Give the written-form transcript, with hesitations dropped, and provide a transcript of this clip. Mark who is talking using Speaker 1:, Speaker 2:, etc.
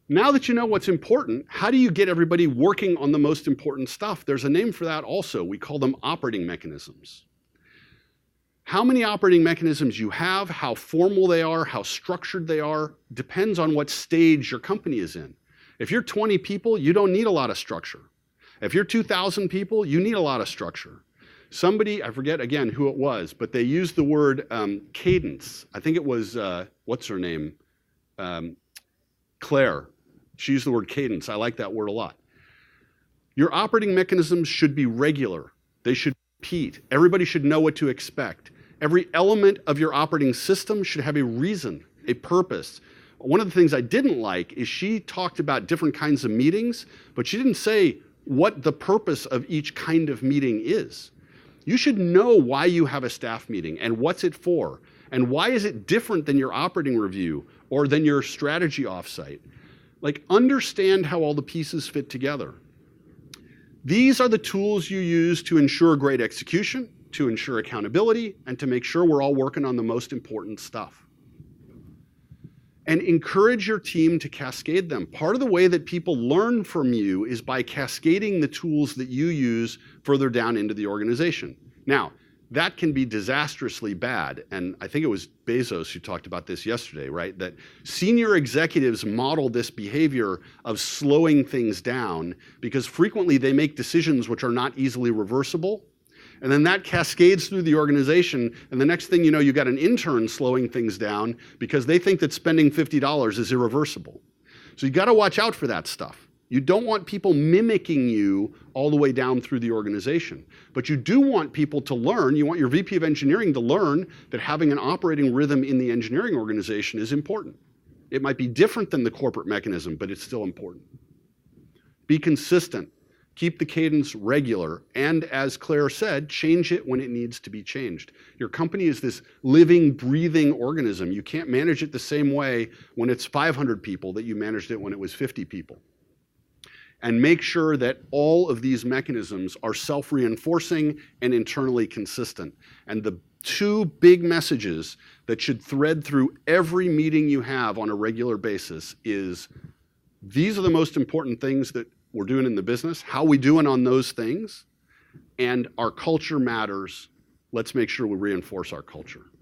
Speaker 1: Now that you know what's important, how do you get everybody working on the most important stuff? There's a name for that also. We call them operating mechanisms. How many operating mechanisms you have, how formal they are, how structured they are, depends on what stage your company is in. If you're 20 people, you don't need a lot of structure. If you're 2,000 people, you need a lot of structure. Somebody, I forget again who it was, but they used the word cadence. I think it was, what's her name? Claire. She used the word cadence. I like that word a lot. Your operating mechanisms should be regular. They should repeat. Everybody should know what to expect. Every element of your operating system should have a reason, a purpose. One of the things I didn't like is she talked about different kinds of meetings, but she didn't say what the purpose of each kind of meeting is. You should know why you have a staff meeting and what's it for, and why is it different than your operating review or than your strategy offsite. Like, understand how all the pieces fit together. These are the tools you use to ensure great execution, to ensure accountability, and to make sure we're all working on the most important stuff. And encourage your team to cascade them. Part of the way that people learn from you is by cascading the tools that you use further down into the organization. Now, that can be disastrously bad, and I think it was Bezos who talked about this yesterday, right? That senior executives model this behavior of slowing things down because frequently they make decisions which are not easily reversible, and then that cascades through the organization, and the next thing you know, you got an intern slowing things down because they think that spending $50 is irreversible. So you got to watch out for that stuff. You don't want people mimicking you all the way down through the organization. But you do want people to learn, you want your VP of engineering to learn that having an operating rhythm in the engineering organization is important. It might be different than the corporate mechanism, but it's still important. Be consistent. Keep the cadence regular. And as Claire said, change it when it needs to be changed. Your company is this living, breathing organism. You can't manage it the same way when it's 500 people that you managed it when it was 50 people. And make sure that all of these mechanisms are self-reinforcing and internally consistent. And the two big messages that should thread through every meeting you have on a regular basis is, these are the most important things that we're doing in the business, how we doing on those things, and our culture matters. Let's make sure we reinforce our culture.